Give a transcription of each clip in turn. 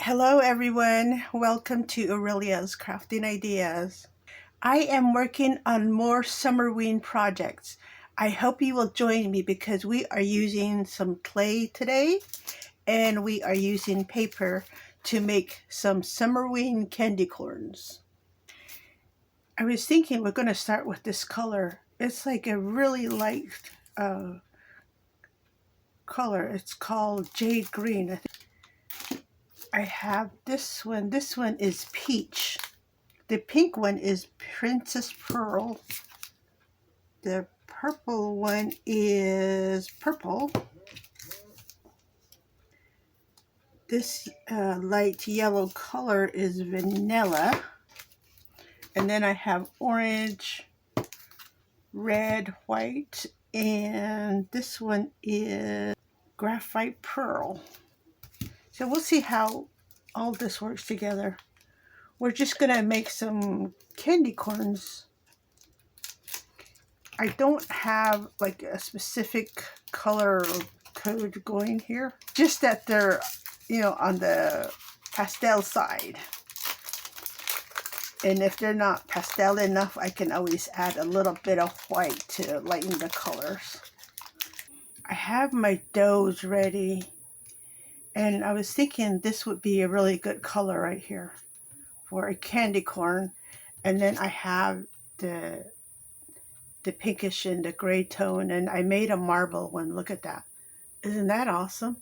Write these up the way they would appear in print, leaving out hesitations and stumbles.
Hello everyone, welcome to Aurelia's Crafting Ideas. I am working on more Summerween projects. I hope you will join me because we are using some clay today and we are using paper to make some Summerween candy corns. I was thinking we're going to start with this color. It's like a really light uh, color. It's called jade green. I have this one. This one is peach. The pink one is Princess Pearl. The purple one is purple. This light yellow color is vanilla. And then I have orange, red, white, and this one is graphite pearl. So we'll see how all this works together. We're just gonna make some candy corns. I don't have like a specific color code going here, just that they're, on the pastel side. And if they're not pastel enough, I can always add a little bit of white to lighten the colors. I have my doughs ready, and I was thinking this would be a really good color right here for a candy corn. And then I have the pinkish and the gray tone, and I made a marble one. Look at that. Isn't that awesome?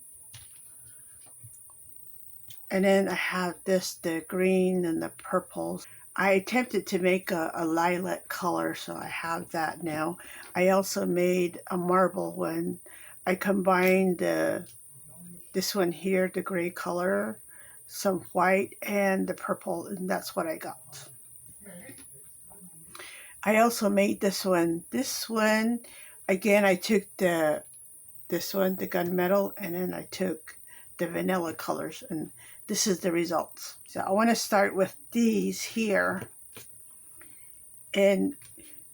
And then I have the green and the purples. I attempted to make a lilac color, so I have that now. I also made a marble one. I combined this one here, the gray color, some white, and the purple, and that's what I got. I also made this one. This one, again, I took the gunmetal, and then I took the vanilla colors, and this is the results. So I want to start with these here. And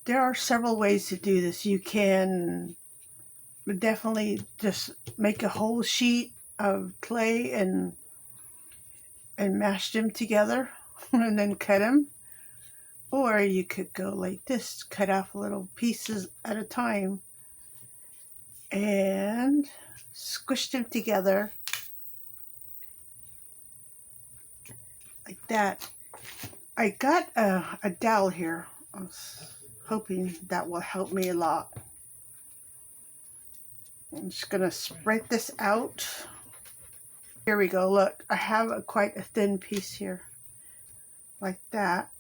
there are several ways to do this. You can definitely just make a whole sheet of clay and mash them together and then cut them. Or you could go like this, cut off little pieces at a time and squish them together like that. I got a dowel here. I was hoping that will help me a lot. I'm just going to spread this out. Here we go. Look, I have quite a thin piece here like that.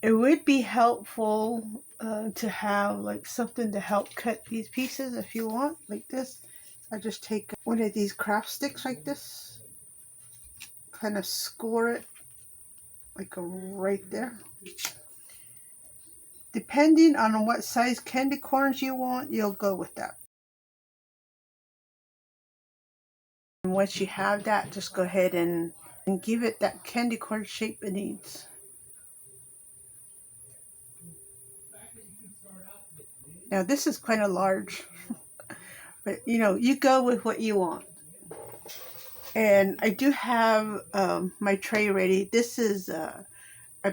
It would be helpful to have like something to help cut these pieces if you want, like this. I just take one of these craft sticks like this, kind of score it like right there. Depending on what size candy corns you want, you'll go with that. And once you have that, just go ahead and give it that candy corn shape it needs. Now this is kind of large, but you go with what you want. And I do have my tray ready. This is a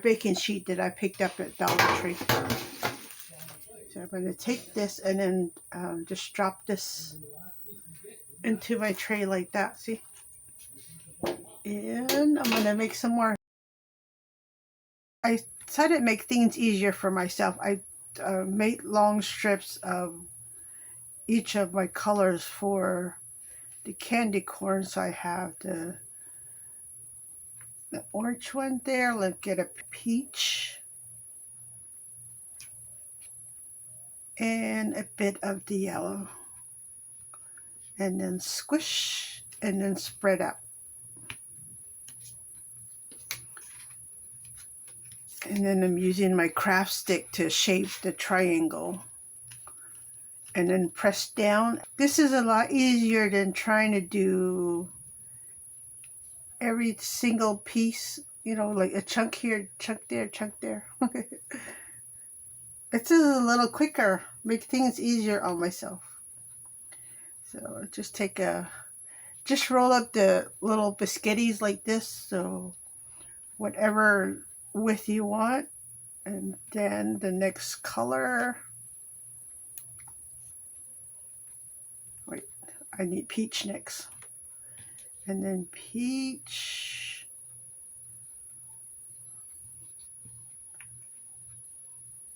baking sheet that I picked up at Dollar Tree. So I'm going to take this and then just drop this into my tray like that, see? And I'm going to make some more. I decided to make things easier for myself. I made long strips of each of my colors for the candy corn. So I have the orange one there. Let's get a peach. And a bit of the yellow. And then squish and then spread out. And then I'm using my craft stick to shape the triangle. And then press down. This is a lot easier than trying to do every single piece, like a chunk here, chunk there, chunk there. It's just a little quicker, make things easier on myself. So just take a just roll up the little biscuities like this, so whatever width you want. And then the next color, wait, I need peach next. And then peach.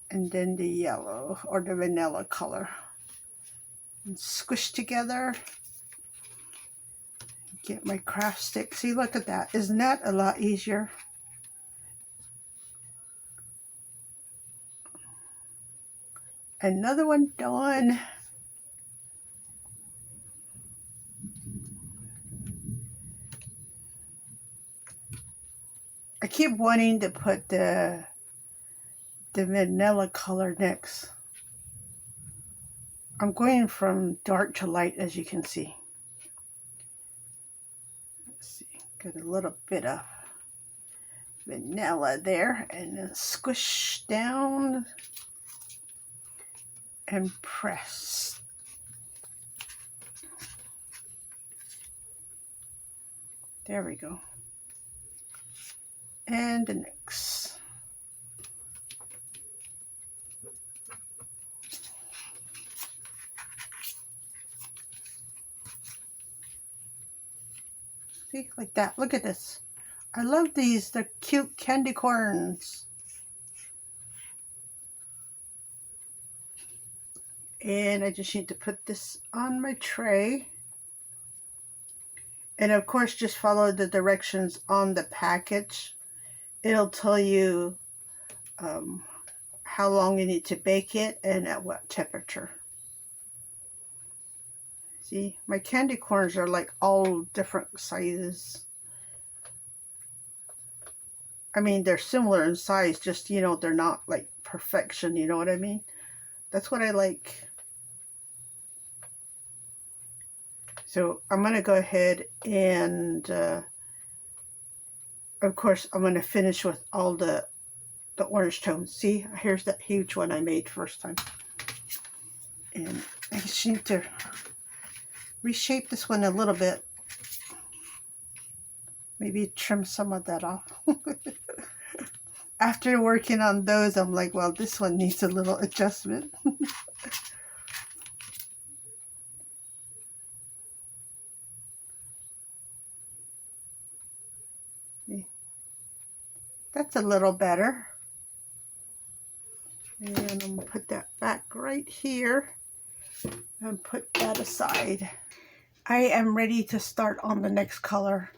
And then the yellow or the vanilla color. And squish together. Get my craft stick. See, look at that. Isn't that a lot easier? Another one done. I keep wanting to put the vanilla color next. I'm going from dark to light, as you can see. Let's see, get a little bit of vanilla there, and then squish down and press. There we go. And the next. See, like that. Look at this. I love these. They're cute candy corns. And I just need to put this on my tray. And of course, just follow the directions on the package. It'll tell you how long you need to bake it and at what temperature. See, my candy corns are like all different sizes. I mean, they're similar in size, just, you know, they're not like perfection, you know what I mean? That's what I like. So I'm going to go ahead and, of course, I'm going to finish with all the orange tones. See, here's that huge one I made first time. And I just need to reshape this one a little bit. Maybe trim some of that off. After working on those, I'm like, well, this one needs a little adjustment. That's a little better. And I'm going to put that back right here and put that aside. I am ready to start on the next color.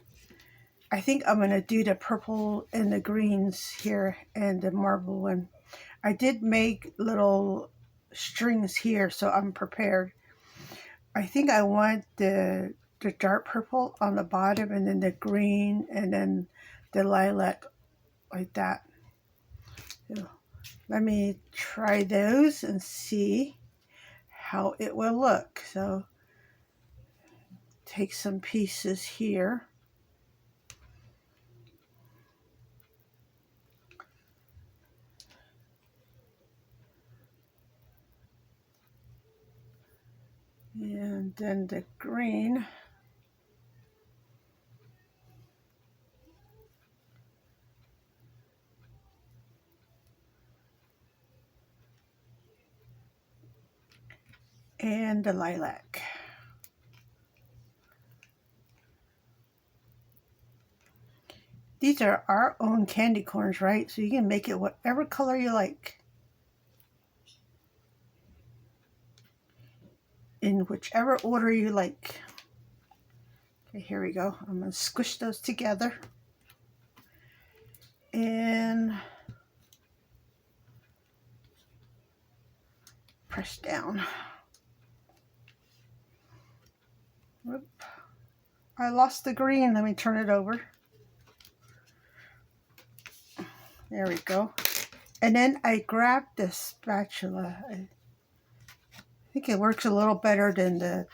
I think I'm going to do the purple and the greens here and the marble one. I did make little strings here, so I'm prepared. I think I want the dark purple on the bottom and then the green and then the lilac like that. So let me try those and see how it will look. So take some pieces here. And then the green. And the lilac. These are our own candy corns, right? So you can make it whatever color you like. In whichever order you like. Okay, here we go. I'm going to squish those together. And press down. Whoop. I lost the green. Let me turn it over. There we go. And then I grabbed the spatula. I think it works a little better than the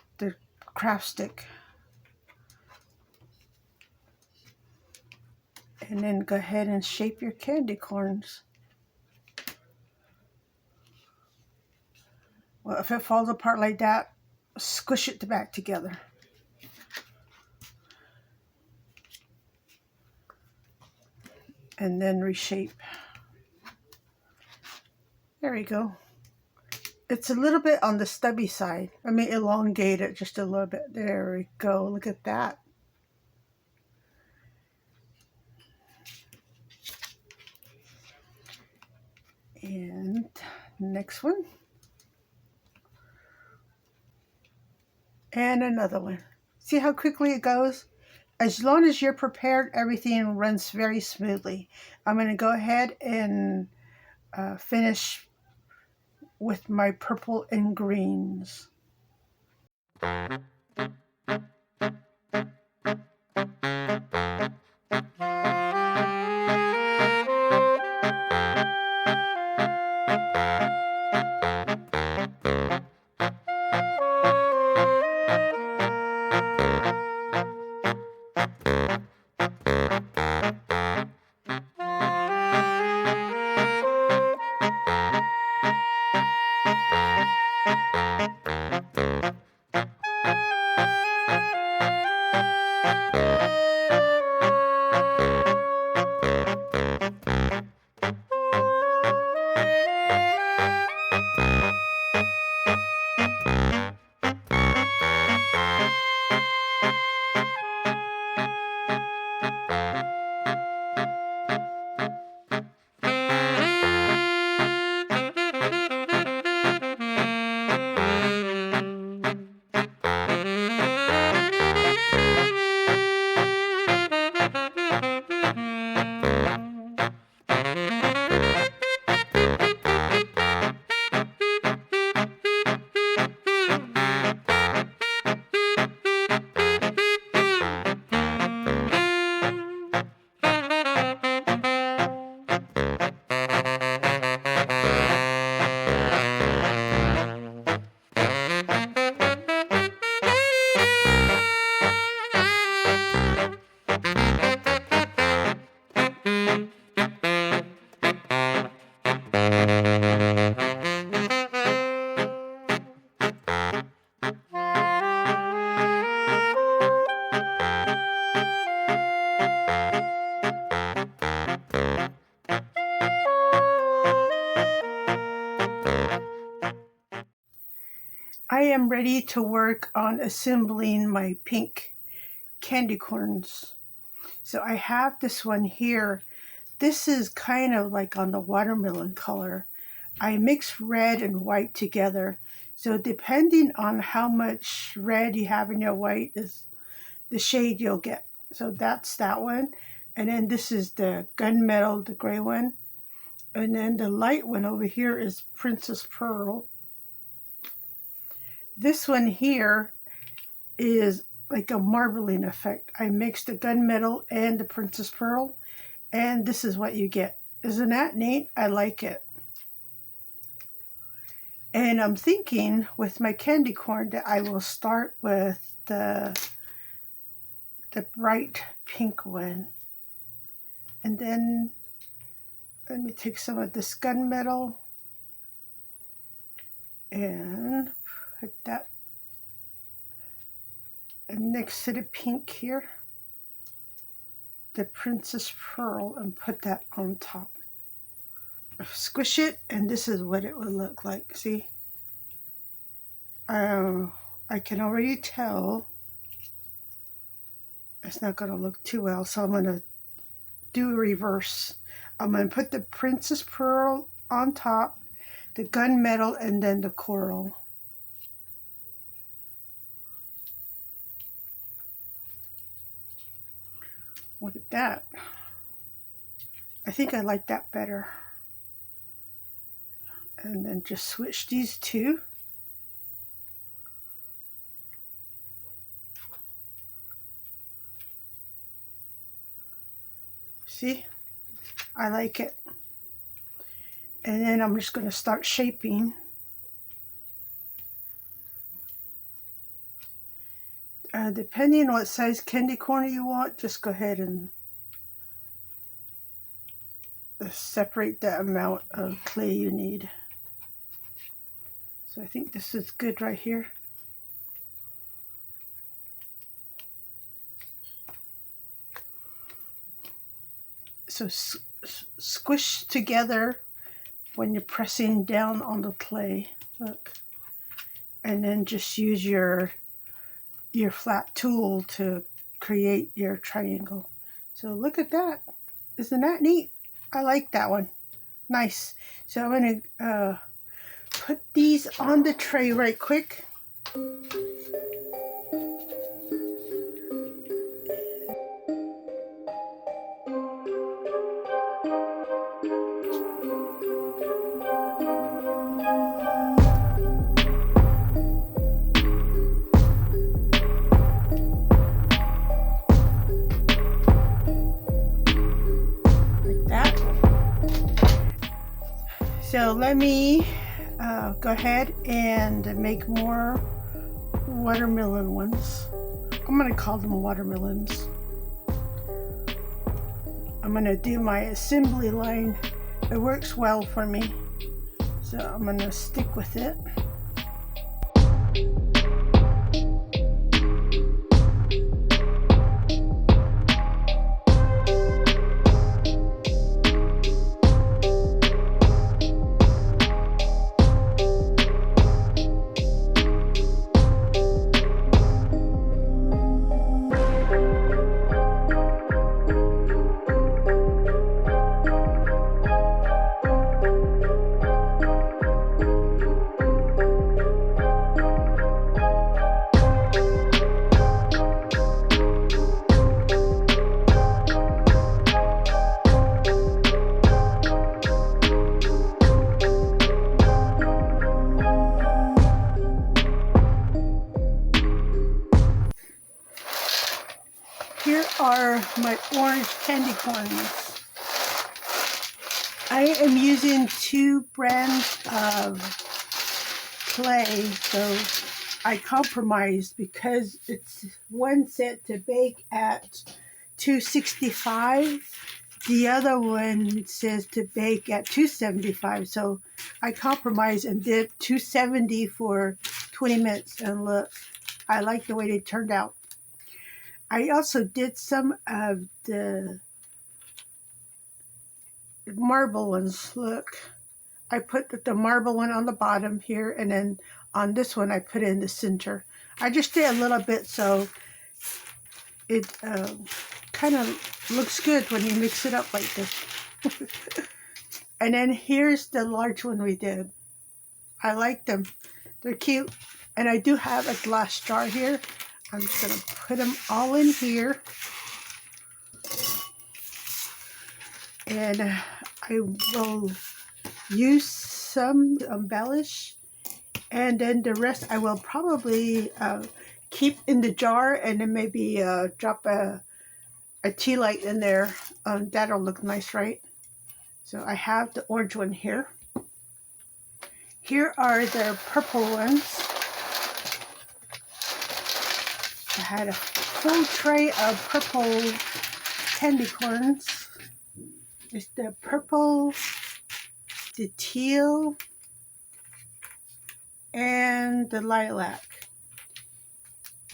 craft stick. And then go ahead and shape your candy corns. Well, if it falls apart like that, squish it back together. and then reshape. There we go. It's a little bit on the stubby side. I mean, elongate it just a little bit. There we go. Look at that. And next one. And another one. See how quickly it goes? As long as you're prepared, everything runs very smoothly. I'm going to go ahead and finish with my purple and greens. I am ready to work on assembling my pink candy corns. So I have this one here. This is kind of like on the watermelon color. I mix red and white together. So depending on how much red you have in your white is the shade you'll get. So that's that one. And then this is the gunmetal, the gray one. And then the light one over here is Princess Pearl. This one here is like a marbling effect. I mixed the gunmetal and the Princess Pearl, and this is what you get. Isn't that neat? I like it. And I'm thinking with my candy corn that I will start with the bright pink one. And then let me take some of this gunmetal and put that next to the pink here, the Princess Pearl, and put that on top. Squish it, and this is what it will look like. See? I can already tell it's not going to look too well, so I'm going to do a reverse. I'm going to put the Princess Pearl on top, the gunmetal, and then the coral. Look at that. I think I like that better. And then just switch these two. See? I like it. And then I'm just going to start shaping. Depending on what size candy corn you want, just go ahead and separate the amount of clay you need. So I think this is good right here. So squish together when you're pressing down on the clay. Look. And then just use your flat tool to create your triangle. So look at that. Isn't that neat? I like that one. Nice. So I'm going to put these on the tray right quick. So let me go ahead and make more watermelon ones. I'm going to call them watermelons. I'm going to do my assembly line. It works well for me. So I'm going to stick with it. Here are my orange candy corns. I am using 2 brands of clay, so I compromised because it's one set to bake at 265. The other one says to bake at 275. So I compromised and did 270 for 20 minutes. And look, I like the way they turned out. I also did some of the marble ones. Look, I put the marble one on the bottom here, and then on this one I put it in the center. I just did a little bit so it kind of looks good when you mix it up like this. And then here's the large one we did. I like them. They're cute. And I do have a glass jar here. I'm just going to put them all in here. And I will use some to embellish. And then the rest I will probably keep in the jar, and then maybe drop a tea light in there. That'll look nice, right? So I have the orange one here. Here are the purple ones. I had a full tray of purple candy corns. There's the purple, the teal, and the lilac.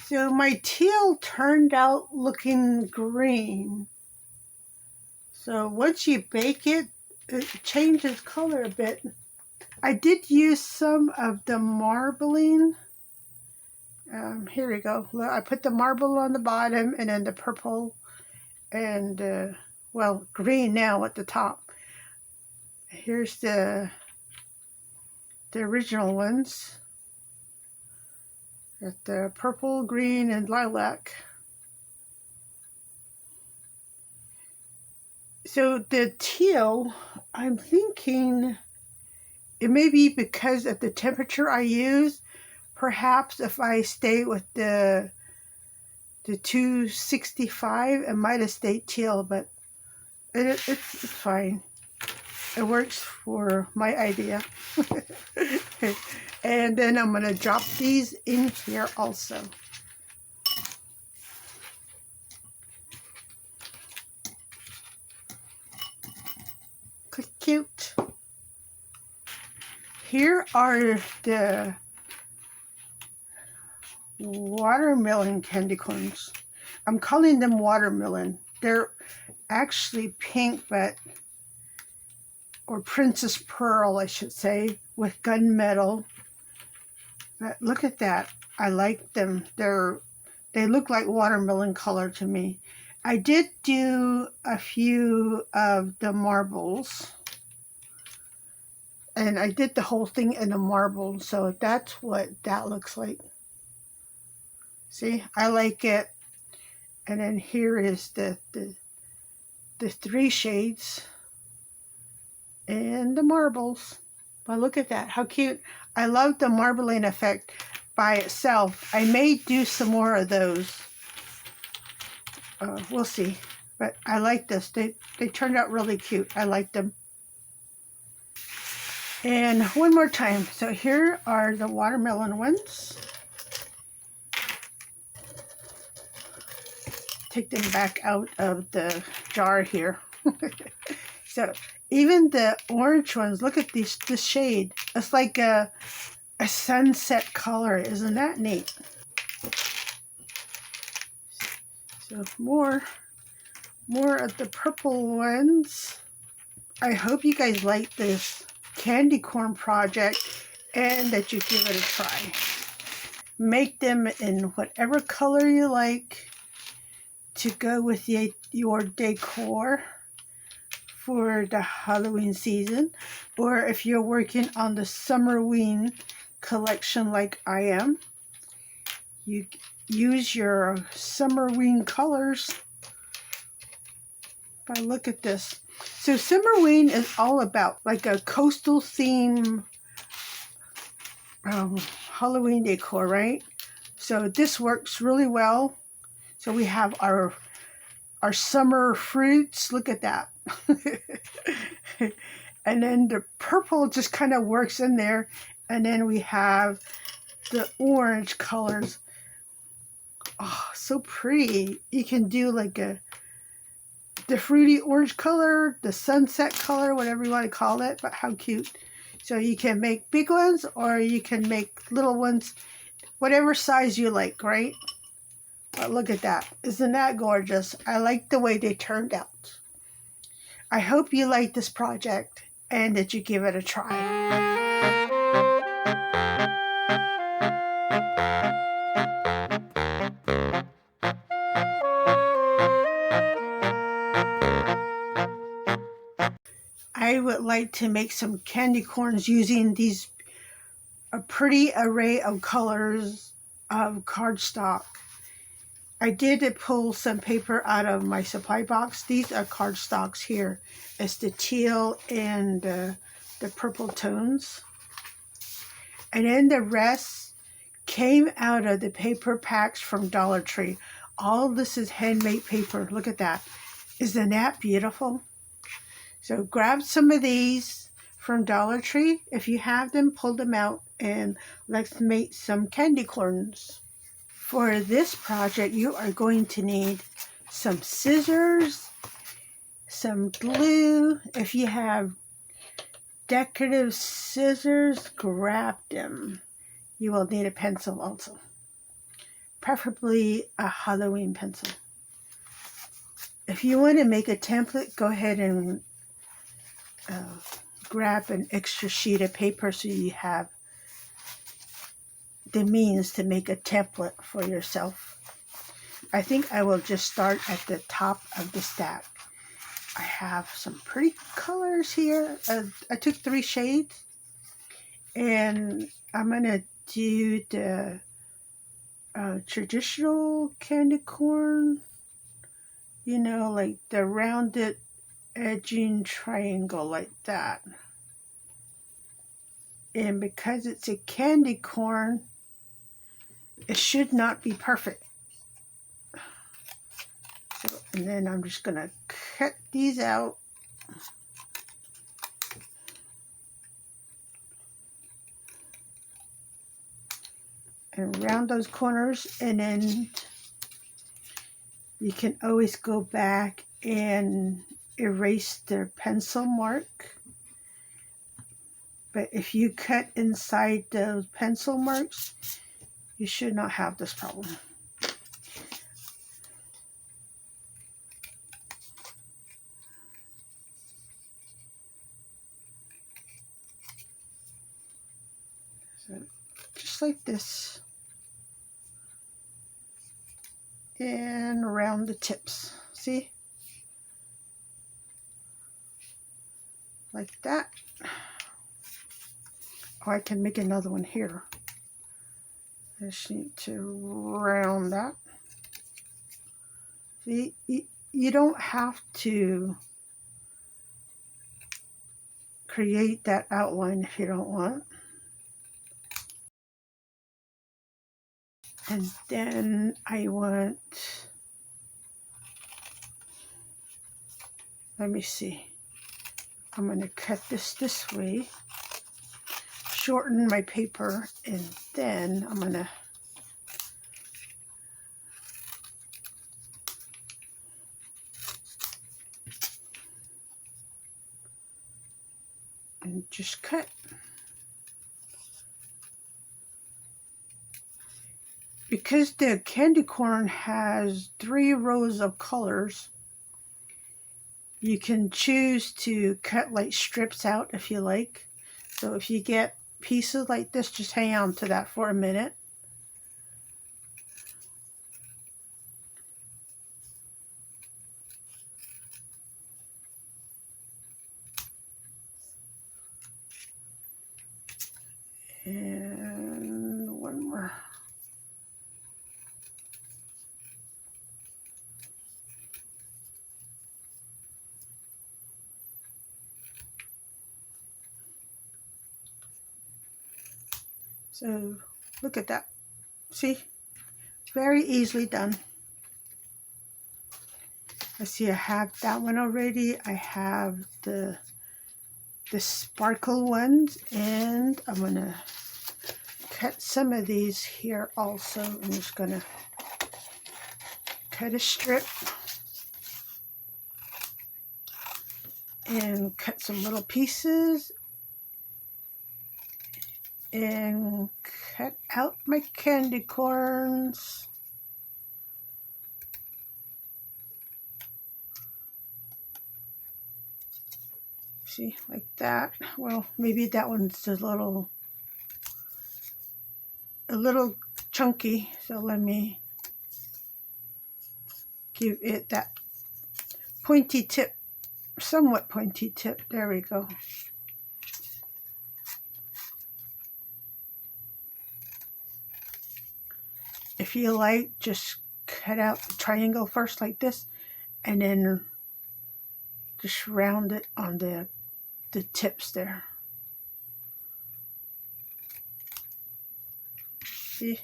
So my teal turned out looking green. So once you bake it, it changes color a bit. I did use some of the marbling. Here we go. Look, I put the marble on the bottom and then the purple and, well, green now at the top. Here's the original ones. Got the purple, green, and lilac. So the teal, I'm thinking it may be because of the temperature I use. Perhaps if I stay with the 265, it might have stayed teal, but it's fine. It works for my idea. And then I'm going to drop these in here also. Cute. Here are the watermelon candy corns. I'm calling them watermelon. They're actually pink, or Princess Pearl, I should say, with gunmetal. But look at that. I like them. They look like watermelon color to me. I did do a few of the marbles. And I did the whole thing in the marble, so that's what that looks like. See, I like it. And then here is the 3 shades and the marbles. But look at that, how cute. I love the marbling effect by itself. I may do some more of those. We'll see. But I like this. They turned out really cute. I like them. And one more time. So here are the watermelon ones. Take them back out of the jar here. So even the orange ones, look at this shade. It's like a sunset color. Isn't that neat? So more of the purple ones. I hope you guys like this candy corn project and that you give it a try. Make them in whatever color you like to go with your decor for the Halloween season, or if you're working on the Summerween collection like I am, you use your Summerween colors. But look at this. So Summerween is all about like a coastal theme Halloween decor, right? So this works really well. So we have our summer fruits. Look at that. And then the purple just kind of works in there. And then we have the orange colors. Oh, so pretty. You can do like the fruity orange color, the sunset color, whatever you want to call it. But how cute. So you can make big ones or you can make little ones, whatever size you like, right? But look at that. Isn't that gorgeous? I like the way they turned out. I hope you like this project and that you give it a try. I would like to make some candy corns using a pretty array of colors of cardstock. I did pull some paper out of my supply box. These are cardstocks here. It's the teal and the purple tones. And then the rest came out of the paper packs from Dollar Tree. All this is handmade paper. Look at that. Isn't that beautiful? So grab some of these from Dollar Tree. If you have them, pull them out and let's make some candy corns. For this project, you are going to need some scissors, some glue. If you have decorative scissors, grab them. You will need a pencil also, preferably a Halloween pencil. If you want to make a template, go ahead and grab an extra sheet of paper so you have the means to make a template for yourself. I think I will just start at the top of the stack. I have some pretty colors here. I took 3 shades and I'm going to do the traditional candy corn, you know, like the rounded edging triangle like that. And because it's a candy corn, it should not be perfect. So, and then I'm just going to cut these out. And round those corners, and then you can always go back and erase the pencil mark. But if you cut inside those pencil marks, you should not have this problem. just like this. And around the tips. See? Like that. Or I can make another one here. I just need to round that. See, you don't have to create that outline if you don't want. And then I want, let me see, I'm going to cut this way, shorten my paper, and then I'm going to just cut. Because the candy corn has 3 rows of colors, you can choose to cut like strips out if you like. So if you get pieces like this, just hang on to that for a minute. And one more. So look at that. See? Very easily done. I see I have that one already. I have the sparkle ones, and I'm gonna cut some of these here also. I'm just gonna cut a strip and cut some little pieces and cut out my candy corns. See, like that. Well, maybe that one's a little chunky, so let me give it that pointy tip, somewhat pointy tip. There we go. If you like, just cut out the triangle first like this, and then just round it on the tips there. See?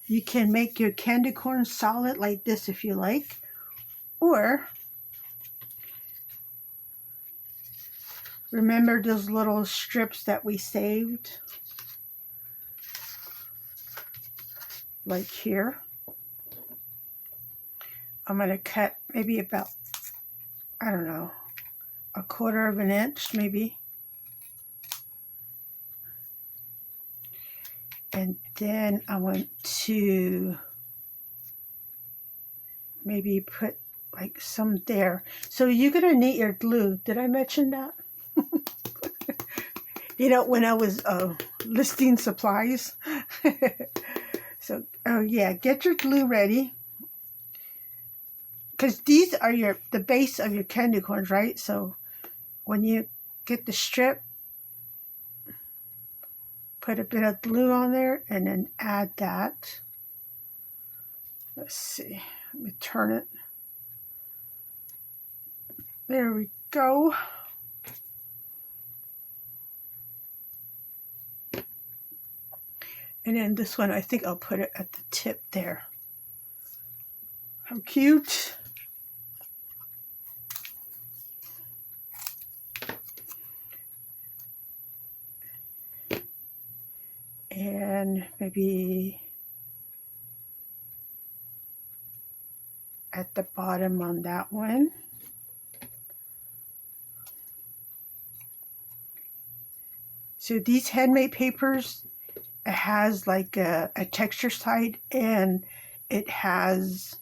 You can make your candy corn solid like this if you like, or remember those little strips that we saved? Like here. I'm going to cut maybe about, I don't know, 1/4 of an inch maybe. And then I want to maybe put like some there. So you're going to need your glue. Did I mention that? You know, when I was listing supplies. So, oh yeah, get your glue ready. Because these are the base of your candy corns, right? So when you get the strip, put a bit of glue on there and then add that. Let's see, let me turn it. There we go. And then this one, I think I'll put it at the tip there. How cute. And maybe at the bottom on that one. So these handmade papers, it has like a texture side and it has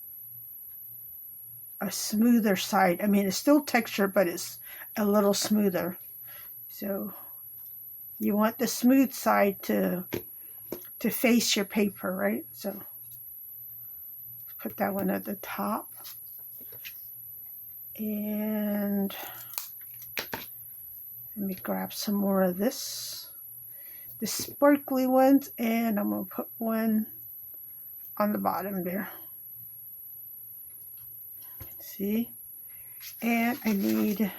a smoother side. I mean, it's still texture, but it's a little smoother. So you want the smooth side to face your paper, right? So put that one at the top. And let me grab some more of this. The sparkly ones, and I'm going to put one on the bottom there. See? And I need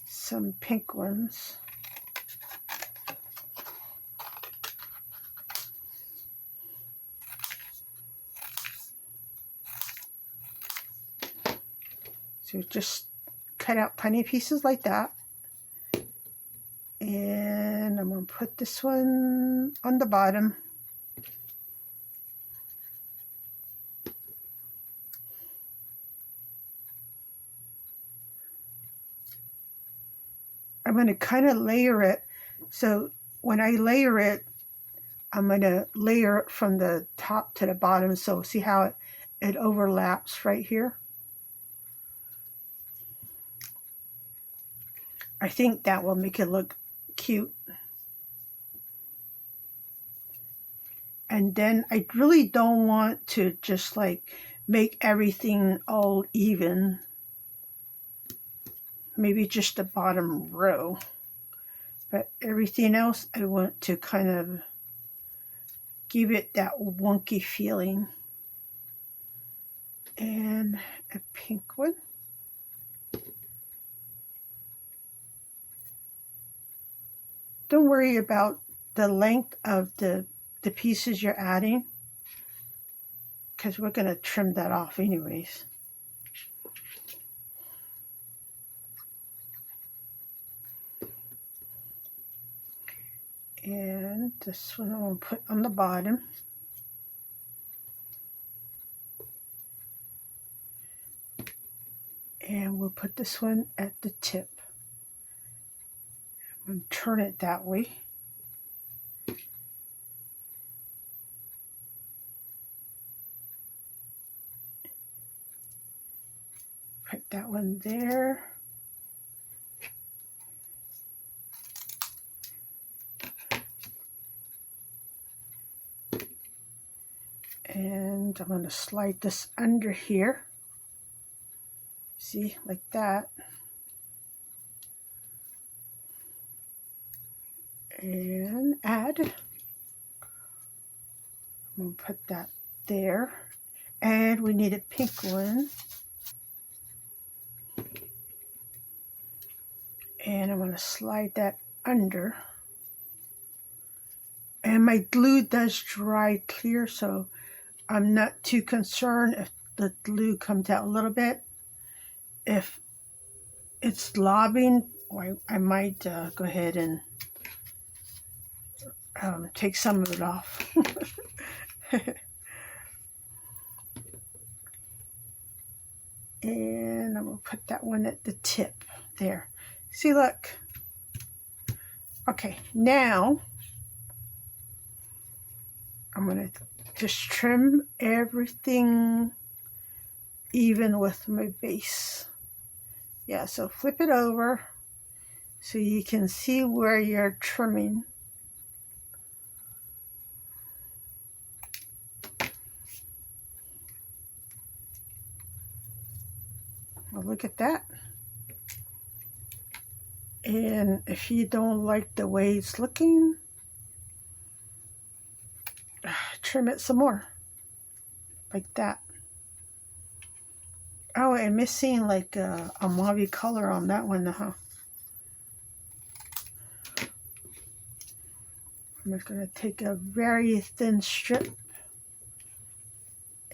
some pink ones. So just cut out tiny pieces like that. And I'm going to put this one on the bottom. I'm going to kind of layer it. So when I layer it, I'm going to layer it from the top to the bottom. So see how it overlaps right here? I think that will make it look cute. And then I really don't want to just like make everything all even. Maybe just the bottom row. But everything else I want to kind of give it that wonky feeling. And a pink one. Don't worry about the length of the pieces you're adding, because we're going to trim that off anyways. And this one I'm going to put on the bottom. And we'll put this one at the tip. I'm going to turn it that way. Put that one there. And I'm going to slide this under here. See, like that. And add. I'm going to put that there. And we need a pink one. And I'm going to slide that under. And my glue does dry clear, so I'm not too concerned if the glue comes out a little bit. If it's lobbing, I might go ahead and take some of it off. And I'm going to put that one at the tip there. See, look. Okay, now I'm going to just trim everything even with my base. Yeah, so flip it over so you can see where you're trimming. Well, look at that. And if you don't like the way it's looking, trim it some more, like that. Oh, I'm missing like a mauve color on that one, huh? I'm just going to take a very thin strip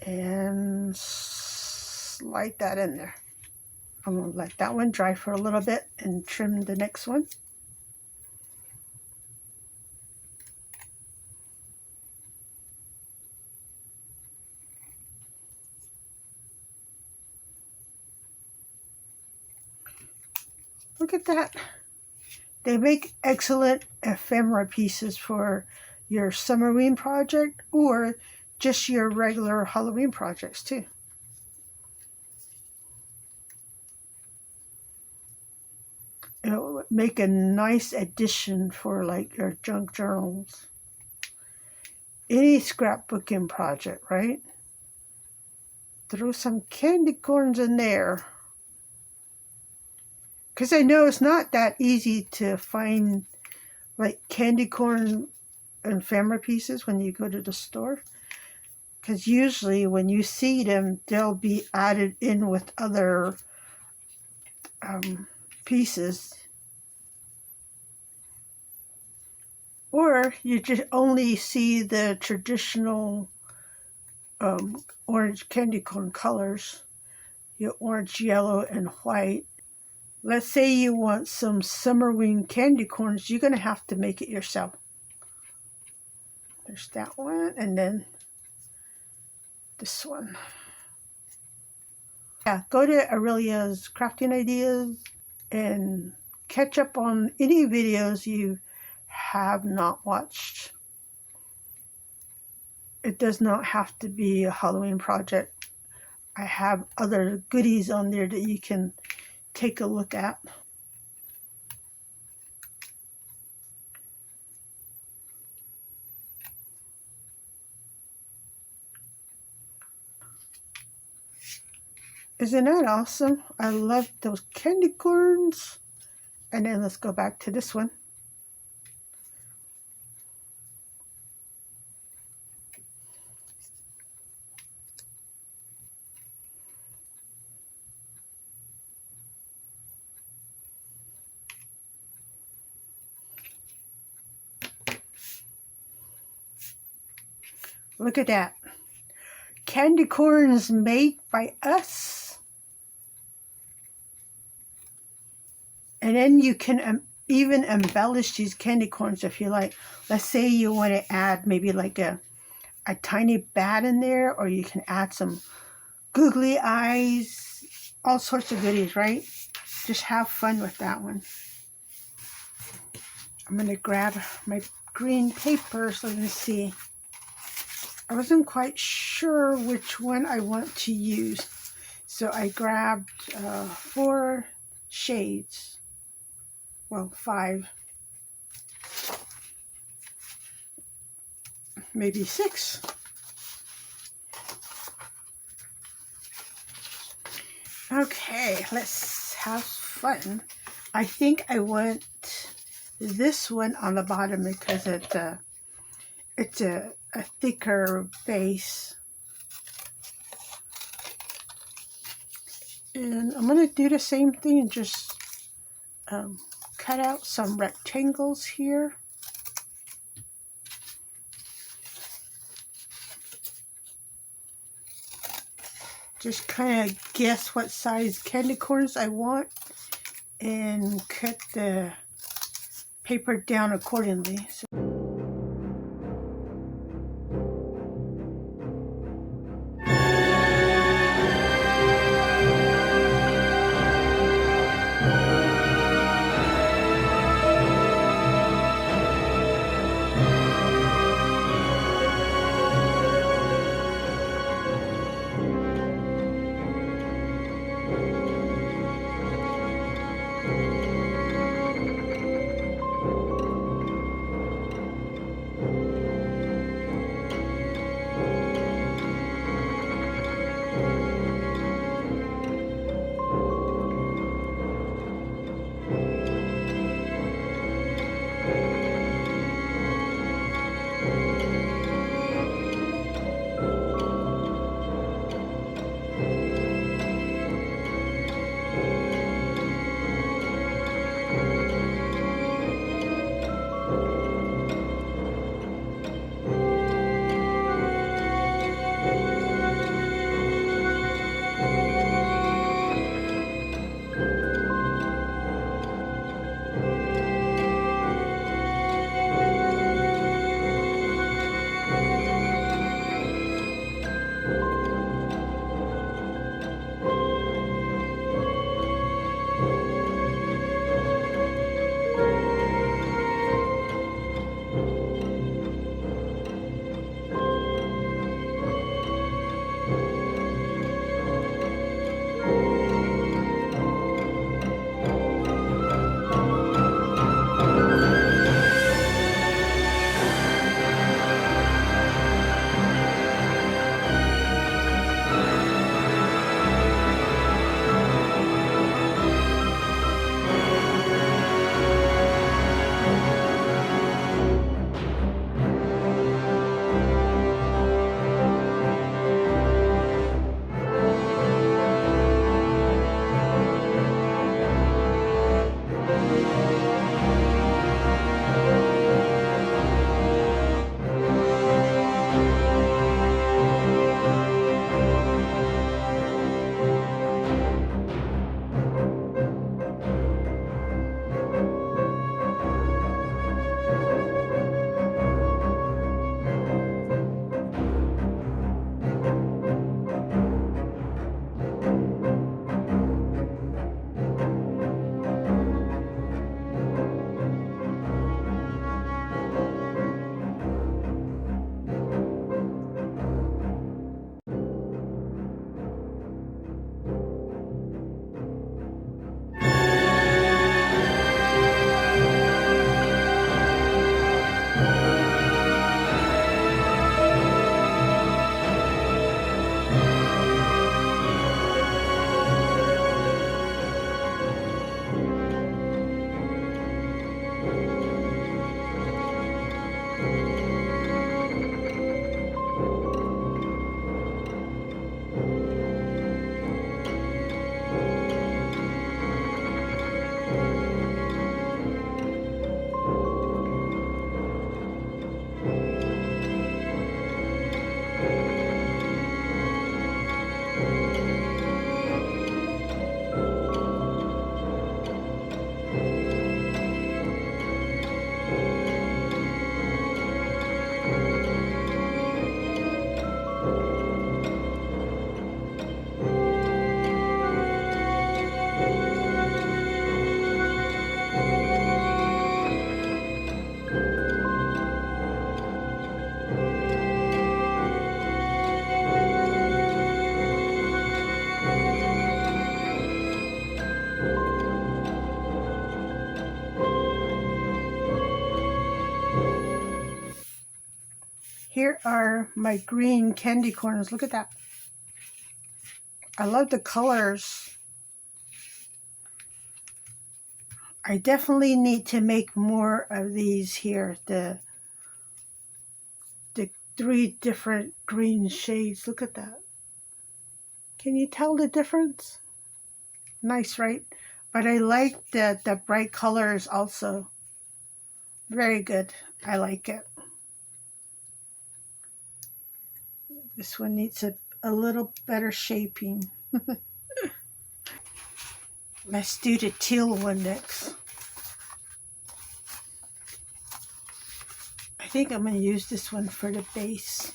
and slide that in there. I'm going to let that one dry for a little bit and trim the next one. Look at that. They make excellent ephemera pieces for your Summerween project or just your regular Halloween projects too. It'll make a nice addition for like your junk journals. Any scrapbooking project, right? Throw some candy corns in there. Because I know it's not that easy to find like candy corn and ephemera pieces when you go to the store. Because usually when you see them, they'll be added in with other pieces. Or you just only see the traditional orange candy corn colors. Your orange, yellow, and white. Let's say you want some Summerween candy corns. You're going to have to make it yourself. There's that one, and then this one. Yeah, go to Aurelia's Crafting Ideas and catch up on any videos you have not watched. It does not have to be a Halloween project. I have other goodies on there that you can take a look at. Isn't that awesome? I love those candy corns. And then let's go back to this one. Look at that. Candy corns made by us. And then you can even embellish these candy corns if you like. Let's say you want to add maybe like a tiny bat in there, or you can add some googly eyes, all sorts of goodies, right? Just have fun with that one. I'm going to grab my green paper so you can see. I wasn't quite sure which one I want to use, so I grabbed 4 shades, well 5, maybe 6. Okay, let's have fun. I think I want this one on the bottom because it's a thicker base. And I'm going to do the same thing and just cut out some rectangles here. Just kind of guess what size candy corns I want and cut the paper down accordingly. So Here are my green candy corns. Look at that. I love the colors. I definitely need to make more of these here. The 3 different green shades. Look at that. Can you tell the difference? Nice, right? But I like the bright colors also. Very good. I like it. This one needs a little better shaping. Let's do the teal one next. I think I'm going to use this one for the base.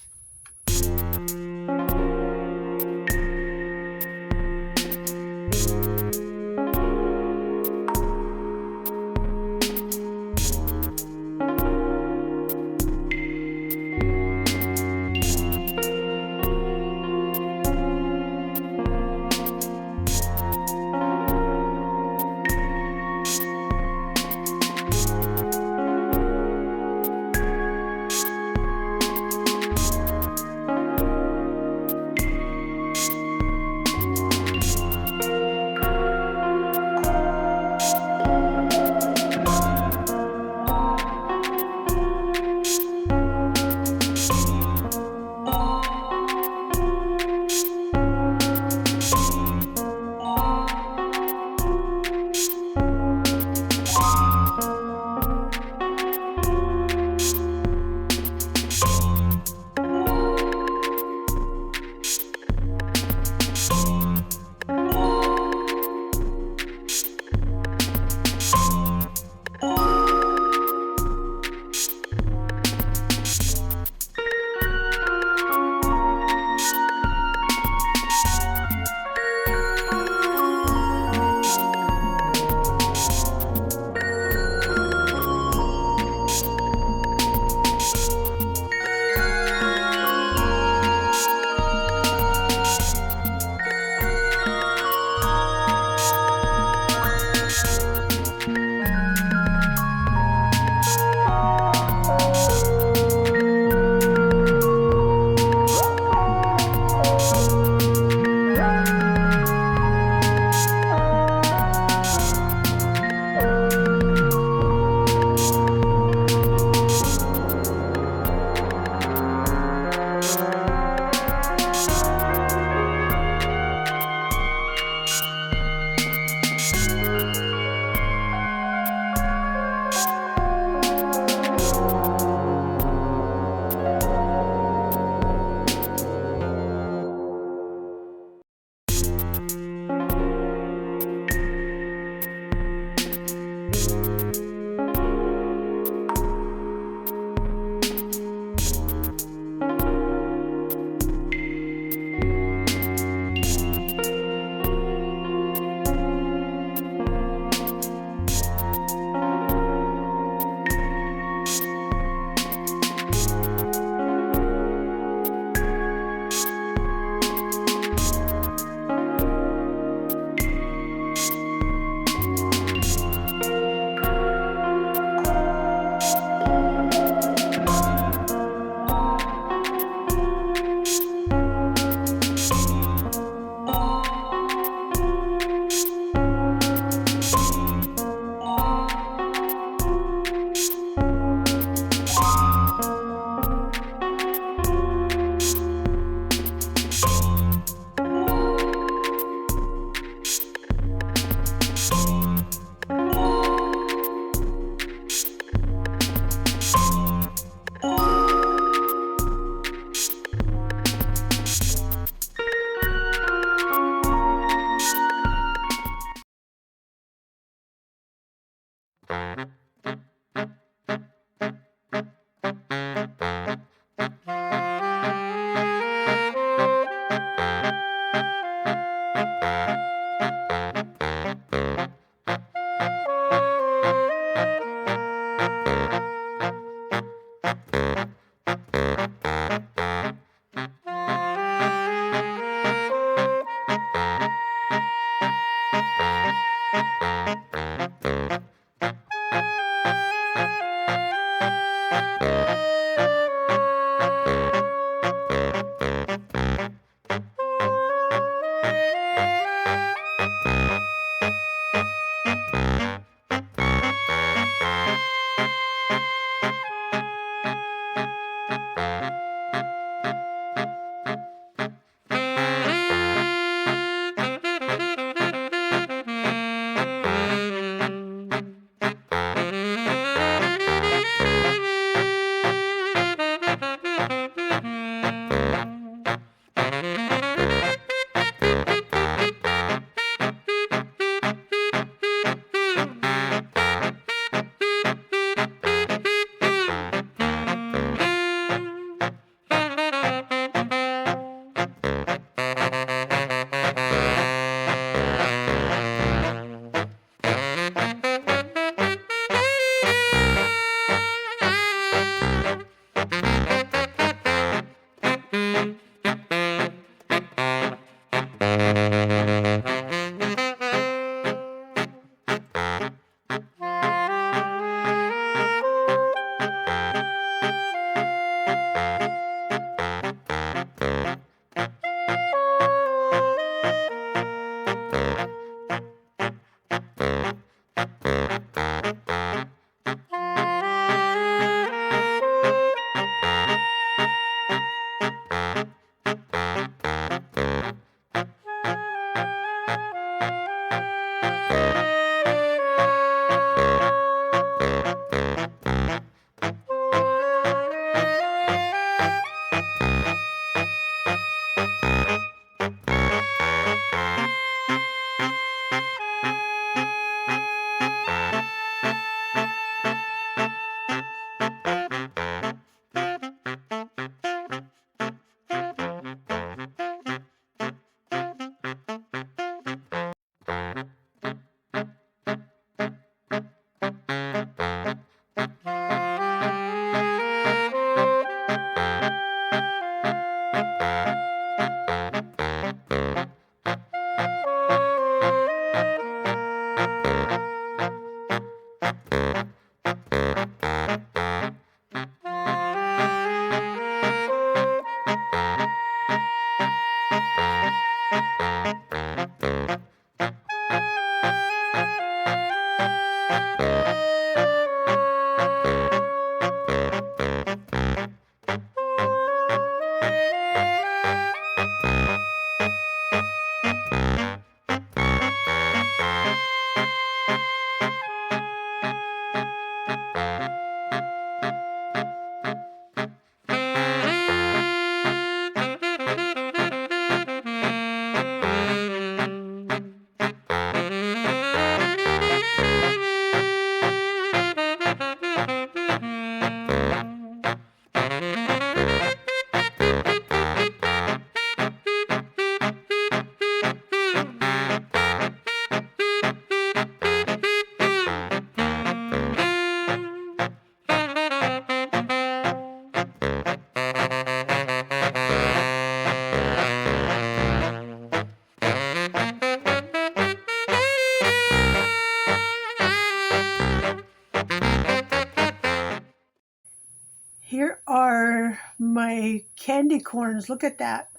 Here are my candy corns. Look at that.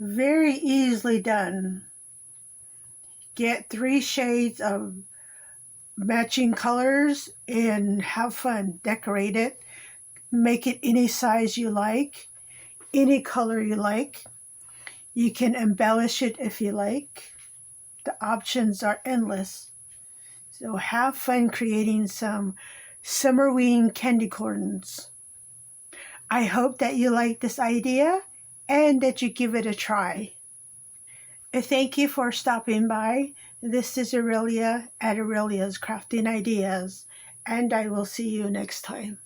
Very easily done. Get 3 shades of matching colors and have fun. Decorate it. Make it any size you like, any color you like. You can embellish it if you like. The options are endless. So have fun creating some Summerween candy corns. I hope that you like this idea and that you give it a try. Thank you for stopping by. This is Aurelia at Aurelia's Crafting Ideas, and I will see you next time.